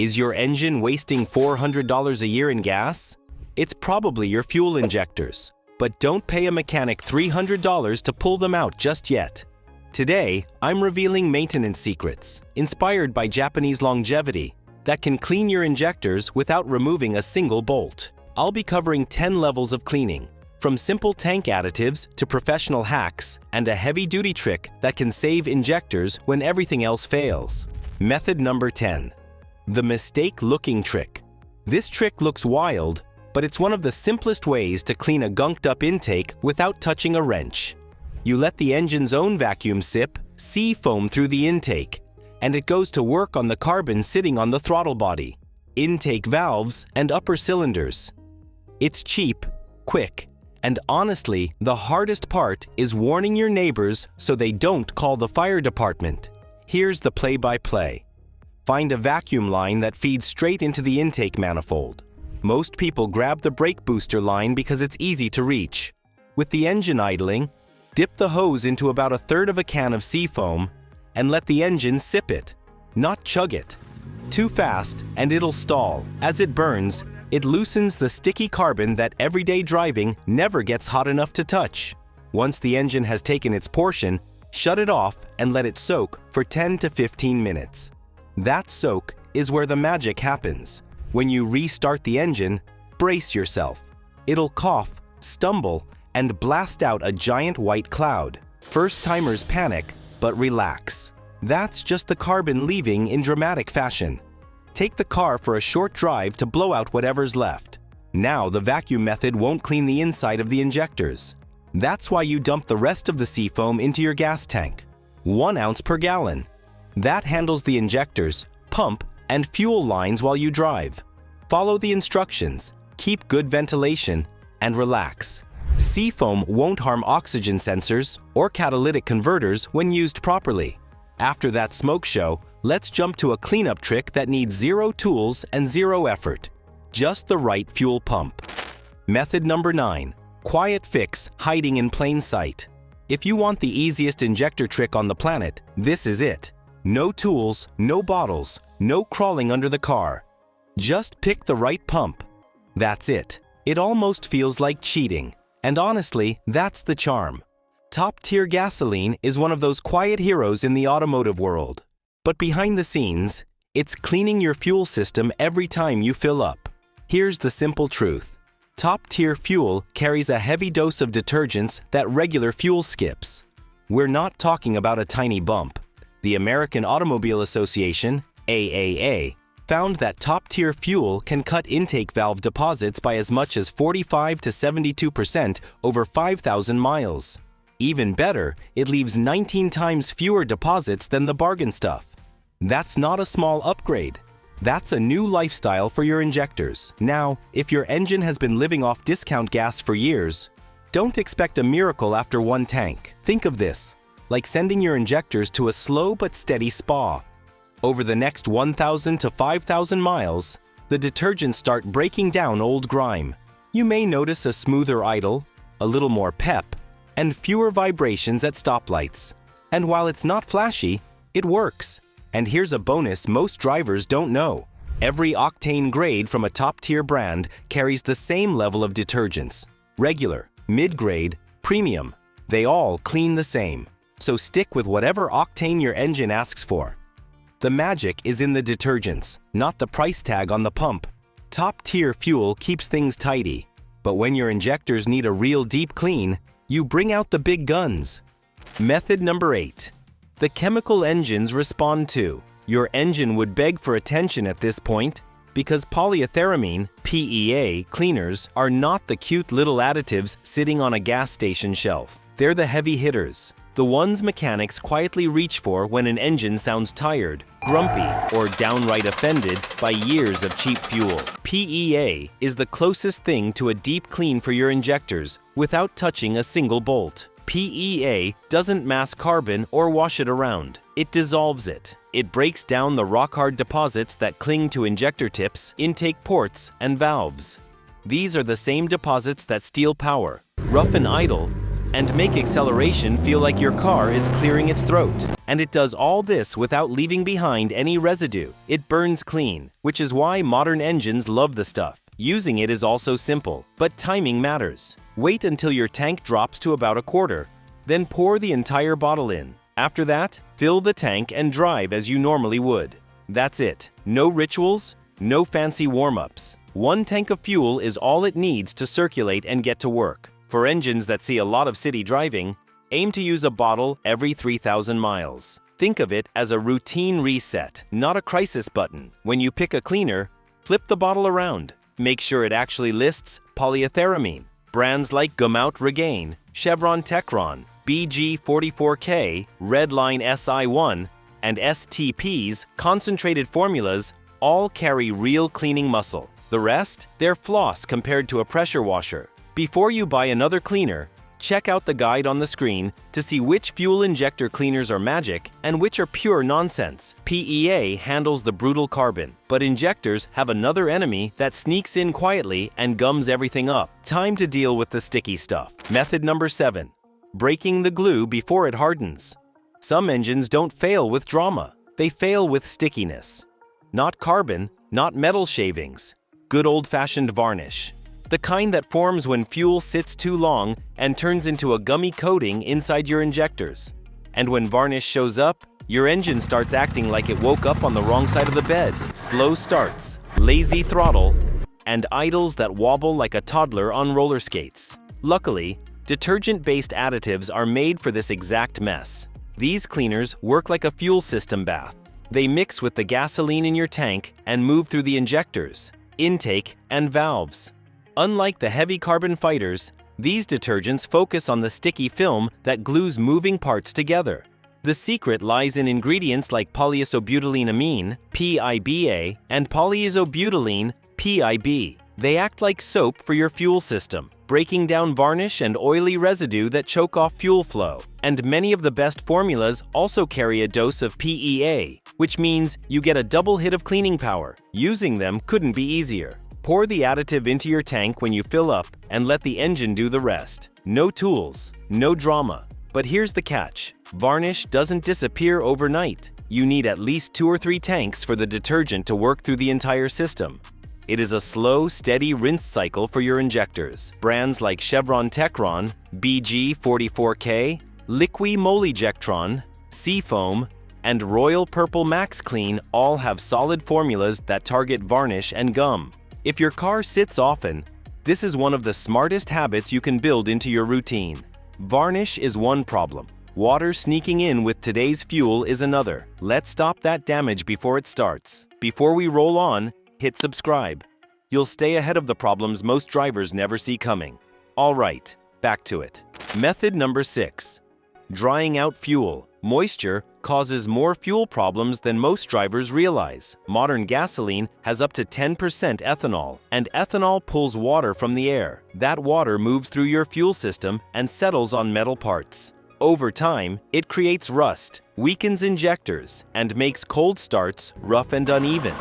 Is your engine wasting $400 a year in gas? It's probably your fuel injectors. But don't pay a mechanic $300 to pull them out just yet. Today, I'm revealing maintenance secrets, inspired by Japanese longevity, that can clean your injectors without removing a single bolt. I'll be covering 10 levels of cleaning, from simple tank additives to professional hacks and a heavy-duty trick that can save injectors when everything else fails. Method number 10. The mistake-looking trick. This trick looks wild, but it's one of the simplest ways to clean a gunked-up intake without touching a wrench. You let the engine's own vacuum sip Seafoam through the intake, and it goes to work on the carbon sitting on the throttle body, intake valves, and upper cylinders. It's cheap, quick, and honestly, the hardest part is warning your neighbors so they don't call the fire department. Here's the play-by-play. Find a vacuum line that feeds straight into the intake manifold. Most people grab the brake booster line because it's easy to reach. With the engine idling, dip the hose into about 1/3 of a can of Seafoam and let the engine sip it, not chug it. Too fast and it'll stall. As it burns, it loosens the sticky carbon that everyday driving never gets hot enough to touch. Once the engine has taken its portion, shut it off and let it soak for 10 to 15 minutes. That soak is where the magic happens. When you restart the engine, brace yourself. It'll cough, stumble, and blast out a giant white cloud. First-timers panic, but relax. That's just the carbon leaving in dramatic fashion. Take the car for a short drive to blow out whatever's left. Now the vacuum method won't clean the inside of the injectors. That's why you dump the rest of the Seafoam into your gas tank. 1 ounce per gallon. That handles the injectors, pump, and fuel lines while you drive. Follow the instructions, keep good ventilation, and relax. Seafoam won't harm oxygen sensors or catalytic converters when used properly. After that smoke show, let's jump to a cleanup trick that needs 0 tools and 0 effort. Just the right fuel pump. Method number 9. Quiet fix hiding in plain sight. If you want the easiest injector trick on the planet, this is it. No tools, no bottles, no crawling under the car. Just pick the right pump. That's it. It almost feels like cheating. And honestly, that's the charm. Top-tier gasoline is one of those quiet heroes in the automotive world. But behind the scenes, it's cleaning your fuel system every time you fill up. Here's the simple truth. Top-tier fuel carries a heavy dose of detergents that regular fuel skips. We're not talking about a tiny bump. The American Automobile Association, AAA, found that top-tier fuel can cut intake valve deposits by as much as 45 to 72% over 5,000 miles. Even better, it leaves 19 times fewer deposits than the bargain stuff. That's not a small upgrade. That's a new lifestyle for your injectors. Now, if your engine has been living off discount gas for years, don't expect a miracle after 1 tank. Think of this, like sending your injectors to a slow but steady spa. Over the next 1,000 to 5,000 miles, the detergents start breaking down old grime. You may notice a smoother idle, a little more pep, and fewer vibrations at stoplights. And while it's not flashy, it works. And here's a bonus most drivers don't know. Every octane grade from a top-tier brand carries the same level of detergents. Regular, mid-grade, premium. They all clean the same. So stick with whatever octane your engine asks for. The magic is in the detergents, not the price tag on the pump. Top-tier fuel keeps things tidy. But when your injectors need a real deep clean, you bring out the big guns. Method number 8. The chemical engines respond to. Your engine would beg for attention at this point because polyetheramine, PEA, cleaners are not the cute little additives sitting on a gas station shelf. They're the heavy hitters, the ones mechanics quietly reach for when an engine sounds tired, grumpy, or downright offended by years of cheap fuel. PEA is the closest thing to a deep clean for your injectors without touching a single bolt. PEA doesn't mask carbon or wash it around. It dissolves it. It breaks down the rock-hard deposits that cling to injector tips, intake ports, and valves. These are the same deposits that steal power, roughen idle, and make acceleration feel like your car is clearing its throat. And it does all this without leaving behind any residue. It burns clean, which is why modern engines love the stuff. Using it is also simple, but timing matters. Wait until your tank drops to about a quarter, then pour the entire bottle in. After that, fill the tank and drive as you normally would. That's it. No rituals, no fancy warm-ups. One tank of fuel is all it needs to circulate and get to work. For engines that see a lot of city driving, aim to use a bottle every 3,000 miles. Think of it as a routine reset, not a crisis button. When you pick a cleaner, flip the bottle around. Make sure it actually lists Polyetheramine. Brands like Gumout Regain, Chevron Techron, BG44K, Redline SI1, and STP's concentrated formulas all carry real cleaning muscle. The rest, they're floss compared to a pressure washer. Before you buy another cleaner, check out the guide on the screen to see which fuel injector cleaners are magic and which are pure nonsense. PEA handles the brutal carbon, but injectors have another enemy that sneaks in quietly and gums everything up. Time to deal with the sticky stuff. Method number 7. Breaking the glue before it hardens. Some engines don't fail with drama. They fail with stickiness. Not carbon, not metal shavings. Good old-fashioned varnish. The kind that forms when fuel sits too long and turns into a gummy coating inside your injectors. And when varnish shows up, your engine starts acting like it woke up on the wrong side of the bed. Slow starts, lazy throttle, and idles that wobble like a toddler on roller skates. Luckily, detergent-based additives are made for this exact mess. These cleaners work like a fuel system bath. They mix with the gasoline in your tank and move through the injectors, intake, and valves. Unlike the heavy carbon fighters, these detergents focus on the sticky film that glues moving parts together. The secret lies in ingredients like polyisobutylene (PIBA) and polyisobutylene (PIB). They act like soap for your fuel system, breaking down varnish and oily residue that choke off fuel flow. And many of the best formulas also carry a dose of PEA, which means you get a double hit of cleaning power. Using them couldn't be easier. Pour the additive into your tank when you fill up and let the engine do the rest. No tools, no drama. But here's the catch. Varnish doesn't disappear overnight. You need at least 2 or 3 tanks for the detergent to work through the entire system. It is a slow, steady rinse cycle for your injectors. Brands like Chevron Techron, BG44K, Liqui Molijectron, Seafoam, and Royal Purple Max Clean all have solid formulas that target varnish and gum. If your car sits often, this is one of the smartest habits you can build into your routine. Varnish is one problem. Water sneaking in with today's fuel is another. Let's stop that damage before it starts. Before we roll on, hit subscribe. You'll stay ahead of the problems most drivers never see coming. All right, back to it. Method number 6. Drying out fuel. Moisture causes more fuel problems than most drivers realize. Modern gasoline has up to 10% ethanol, and ethanol pulls water from the air. That water moves through your fuel system and settles on metal parts. Over time, it creates rust, weakens injectors, and makes cold starts rough and uneven.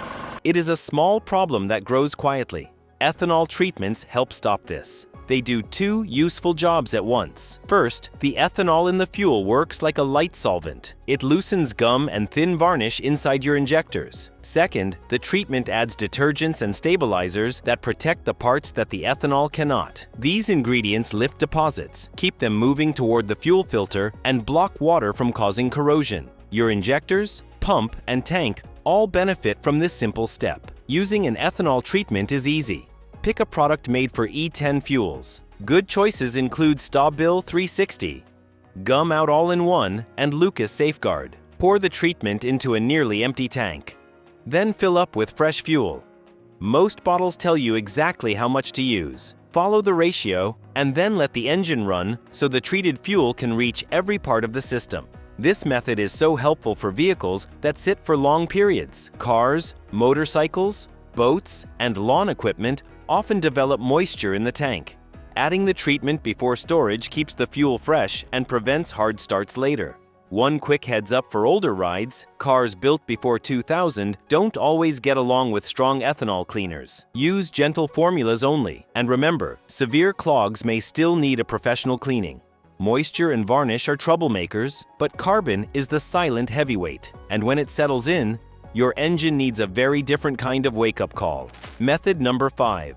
It is a small problem that grows quietly. Ethanol treatments help stop this. They do 2 useful jobs at once. First, the ethanol in the fuel works like a light solvent. It loosens gum and thin varnish inside your injectors. Second, the treatment adds detergents and stabilizers that protect the parts that the ethanol cannot. These ingredients lift deposits, keep them moving toward the fuel filter, and block water from causing corrosion. Your injectors, pump, and tank all benefit from this simple step. Using an ethanol treatment is easy. Pick a product made for E10 fuels. Good choices include Stabil 360, Gumout All-in-One, and Lucas Safeguard. Pour the treatment into a nearly empty tank. Then fill up with fresh fuel. Most bottles tell you exactly how much to use. Follow the ratio, and then let the engine run so the treated fuel can reach every part of the system. This method is so helpful for vehicles that sit for long periods. Cars, motorcycles, boats, and lawn equipment often develop moisture in the tank. Adding the treatment before storage keeps the fuel fresh and prevents hard starts later. One quick heads up for older rides: cars built before 2000 don't always get along with strong ethanol cleaners. Use gentle formulas only, and remember, severe clogs may still need a professional cleaning. Moisture and varnish are troublemakers, but carbon is the silent heavyweight. And when it settles in, your engine needs a very different kind of wake-up call. Method number 5.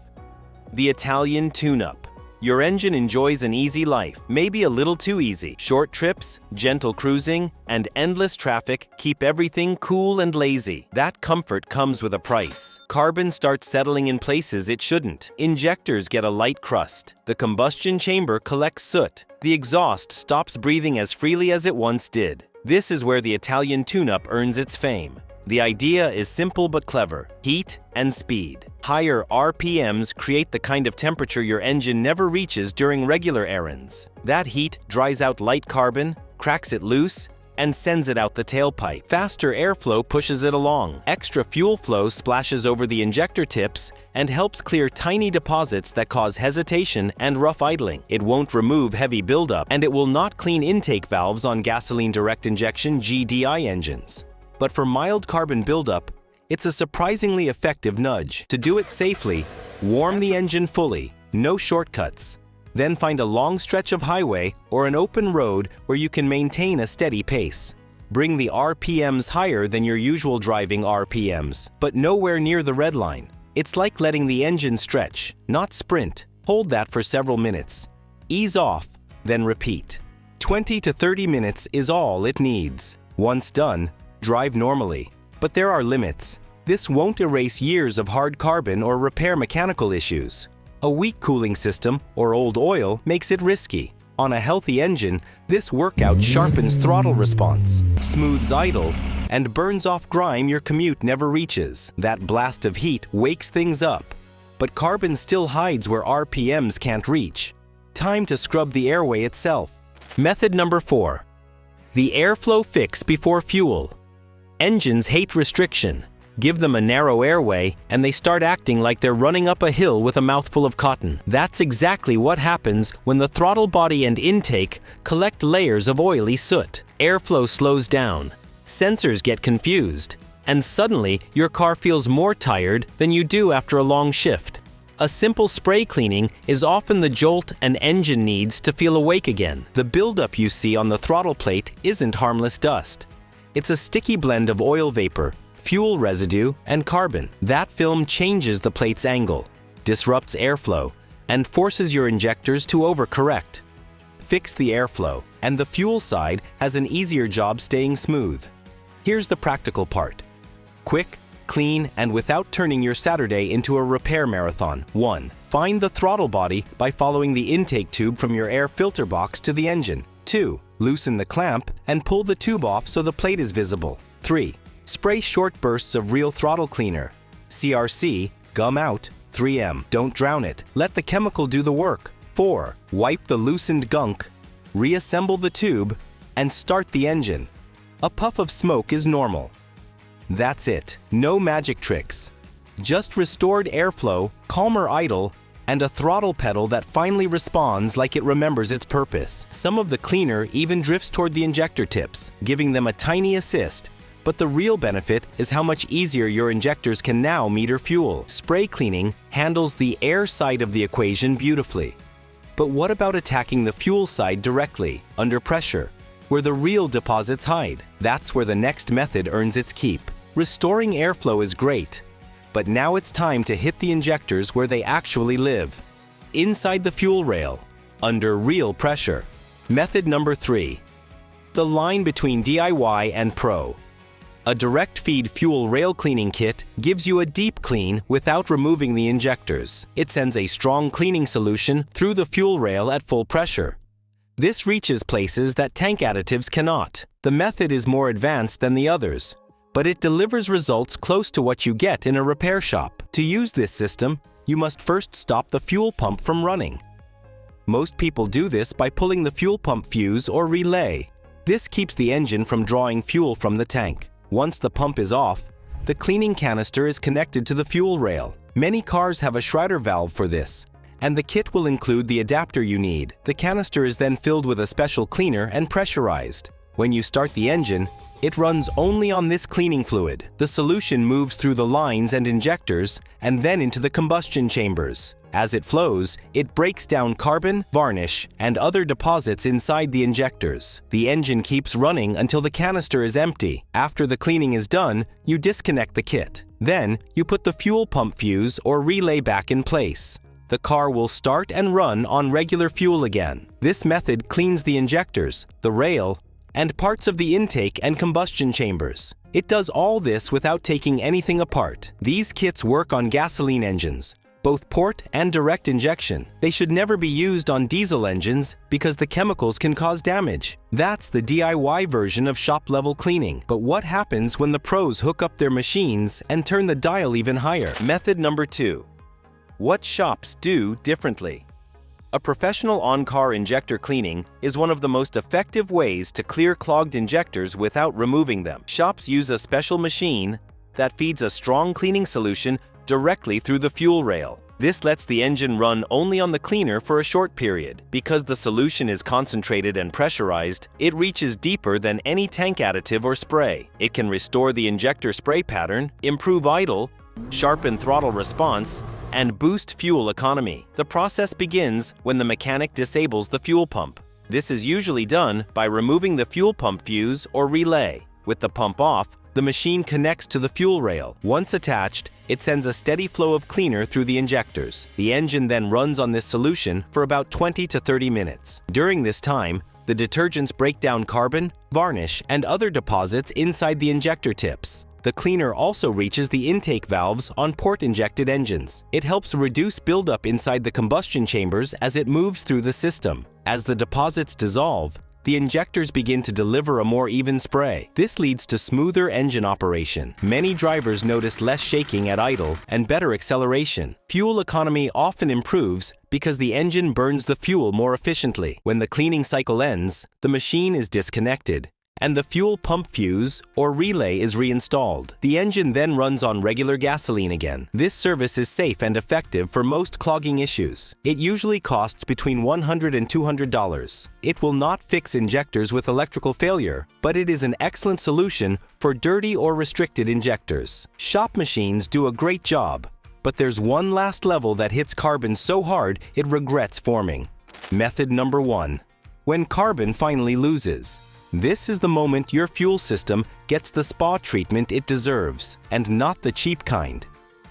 The Italian tuneup. Your engine enjoys an easy life, maybe a little too easy. Short trips, gentle cruising, and endless traffic keep everything cool and lazy. That comfort comes with a price. Carbon starts settling in places it shouldn't. Injectors get a light crust. The combustion chamber collects soot. The exhaust stops breathing as freely as it once did. This is where the Italian tuneup earns its fame. The idea is simple but clever: heat and speed. Higher RPMs create the kind of temperature your engine never reaches during regular errands. That heat dries out light carbon, cracks it loose, and sends it out the tailpipe. Faster airflow pushes it along. Extra fuel flow splashes over the injector tips and helps clear tiny deposits that cause hesitation and rough idling. It won't remove heavy buildup, and it will not clean intake valves on gasoline direct injection GDI engines. But for mild carbon buildup, it's a surprisingly effective nudge. To do it safely, warm the engine fully, no shortcuts. Then find a long stretch of highway or an open road where you can maintain a steady pace. Bring the RPMs higher than your usual driving RPMs, but nowhere near the red line. It's like letting the engine stretch, not sprint. Hold that for several minutes. Ease off, then repeat. 20 to 30 minutes is all it needs. Once done, drive normally. But there are limits. This won't erase years of hard carbon or repair mechanical issues. A weak cooling system or old oil makes it risky. On a healthy engine, this workout sharpens throttle response, smooths idle, and burns off grime your commute never reaches. That blast of heat wakes things up, but carbon still hides where RPMs can't reach. Time to scrub the airway itself. Method number 4. The airflow fix before fuel. Engines hate restriction. Give them a narrow airway, and they start acting like they're running up a hill with a mouthful of cotton. That's exactly what happens when the throttle body and intake collect layers of oily soot. Airflow slows down, sensors get confused, and suddenly your car feels more tired than you do after a long shift. A simple spray cleaning is often the jolt an engine needs to feel awake again. The buildup you see on the throttle plate isn't harmless dust. It's a sticky blend of oil vapor, fuel residue, and carbon. That film changes the plate's angle, disrupts airflow, and forces your injectors to overcorrect. Fix the airflow, and the fuel side has an easier job staying smooth. Here's the practical part. Quick, clean, and without turning your Saturday into a repair marathon. 1. Find the throttle body by following the intake tube from your air filter box to the engine. 2. Loosen the clamp and pull the tube off so the plate is visible. 3. Spray short bursts of real throttle cleaner. CRC, gum out, 3M. Don't drown it. Let the chemical do the work. 4. Wipe the loosened gunk, reassemble the tube, and start the engine. A puff of smoke is normal. That's it. No magic tricks. Just restored airflow, calmer idle, and a throttle pedal that finally responds like it remembers its purpose. Some of the cleaner even drifts toward the injector tips, giving them a tiny assist. But the real benefit is how much easier your injectors can now meter fuel. Spray cleaning handles the air side of the equation beautifully. But what about attacking the fuel side directly, under pressure, where the real deposits hide? That's where the next method earns its keep. Restoring airflow is great, but now it's time to hit the injectors where they actually live. Inside the fuel rail, under real pressure. Method number 3. The line between DIY and Pro. A direct feed fuel rail cleaning kit gives you a deep clean without removing the injectors. It sends a strong cleaning solution through the fuel rail at full pressure. This reaches places that tank additives cannot. The method is more advanced than the others, but it delivers results close to what you get in a repair shop. To use this system, you must first stop the fuel pump from running. Most people do this by pulling the fuel pump fuse or relay. This keeps the engine from drawing fuel from the tank. Once the pump is off, the cleaning canister is connected to the fuel rail. Many cars have a Schrader valve for this, and the kit will include the adapter you need. The canister is then filled with a special cleaner and pressurized. When you start the engine, it runs only on this cleaning fluid. The solution moves through the lines and injectors and then into the combustion chambers. As it flows, it breaks down carbon, varnish, and other deposits inside the injectors. The engine keeps running until the canister is empty. After the cleaning is done, you disconnect the kit. Then, you put the fuel pump fuse or relay back in place. The car will start and run on regular fuel again. This method cleans the injectors, the rail, and parts of the intake and combustion chambers. It does all this without taking anything apart. These kits work on gasoline engines, both port and direct injection. They should never be used on diesel engines because the chemicals can cause damage. That's the DIY version of shop-level cleaning. But what happens when the pros hook up their machines and turn the dial even higher? Method number 2. What shops do differently. A professional on-car injector cleaning is one of the most effective ways to clear clogged injectors without removing them. Shops use a special machine that feeds a strong cleaning solution directly through the fuel rail. This lets the engine run only on the cleaner for a short period. Because the solution is concentrated and pressurized, it reaches deeper than any tank additive or spray. It can restore the injector spray pattern, improve idle, sharpen throttle response, and boost fuel economy. The process begins when the mechanic disables the fuel pump. This is usually done by removing the fuel pump fuse or relay. With the pump off, the machine connects to the fuel rail. Once attached, it sends a steady flow of cleaner through the injectors. The engine then runs on this solution for about 20 to 30 minutes. During this time, the detergents break down carbon, varnish, and other deposits inside the injector tips. The cleaner also reaches the intake valves on port-injected engines. It helps reduce buildup inside the combustion chambers as it moves through the system. As the deposits dissolve, the injectors begin to deliver a more even spray. This leads to smoother engine operation. Many drivers notice less shaking at idle and better acceleration. Fuel economy often improves because the engine burns the fuel more efficiently. When the cleaning cycle ends, the machine is disconnected, and the fuel pump fuse or relay is reinstalled. The engine then runs on regular gasoline again. This service is safe and effective for most clogging issues. It usually costs between $100 and $200. It will not fix injectors with electrical failure, but it is an excellent solution for dirty or restricted injectors. Shop machines do a great job, but there's one last level that hits carbon so hard it regrets forming. Method number 1. When carbon finally loses. This is the moment your fuel system gets the spa treatment it deserves, and not the cheap kind.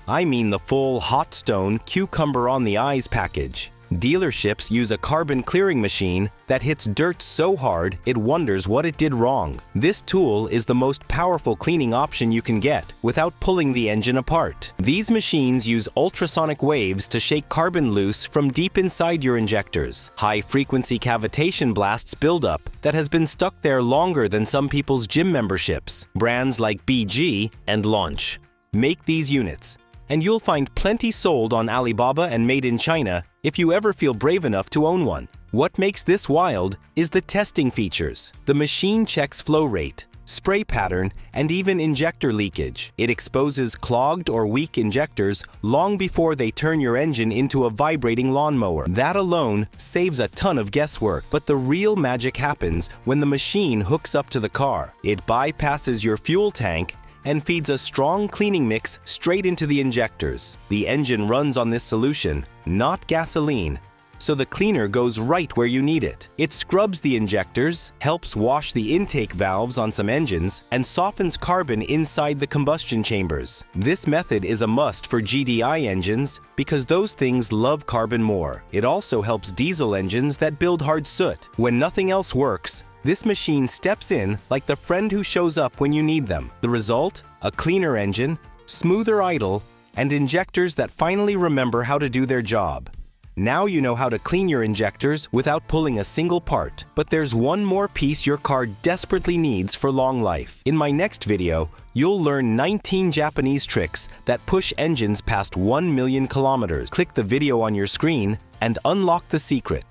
I mean the full hot stone cucumber on the eyes package. Dealerships use a carbon clearing machine that hits dirt so hard it wonders what it did wrong. This tool is the most powerful cleaning option you can get without pulling the engine apart. These machines use ultrasonic waves to shake carbon loose from deep inside your injectors. High-frequency cavitation blasts buildup that has been stuck there longer than some people's gym memberships. Brands like BG and Launch make these units, and you'll find plenty sold on Alibaba and made in China if you ever feel brave enough to own one. What makes this wild is the testing features. The machine checks flow rate, spray pattern, and even injector leakage. It exposes clogged or weak injectors long before they turn your engine into a vibrating lawnmower. That alone saves a ton of guesswork. But the real magic happens when the machine hooks up to the car. It bypasses your fuel tank and feeds a strong cleaning mix straight into the injectors. The engine runs on this solution, not gasoline, so the cleaner goes right where you need it. It scrubs the injectors, helps wash the intake valves on some engines, and softens carbon inside the combustion chambers. This method is a must for GDI engines because those things love carbon more. It also helps diesel engines that build hard soot. When nothing else works, this machine steps in like the friend who shows up when you need them. The result? A cleaner engine, smoother idle, and injectors that finally remember how to do their job. Now you know how to clean your injectors without pulling a single part. But there's one more piece your car desperately needs for long life. In my next video, you'll learn 19 Japanese tricks that push engines past 1 million kilometers. Click the video on your screen and unlock the secret.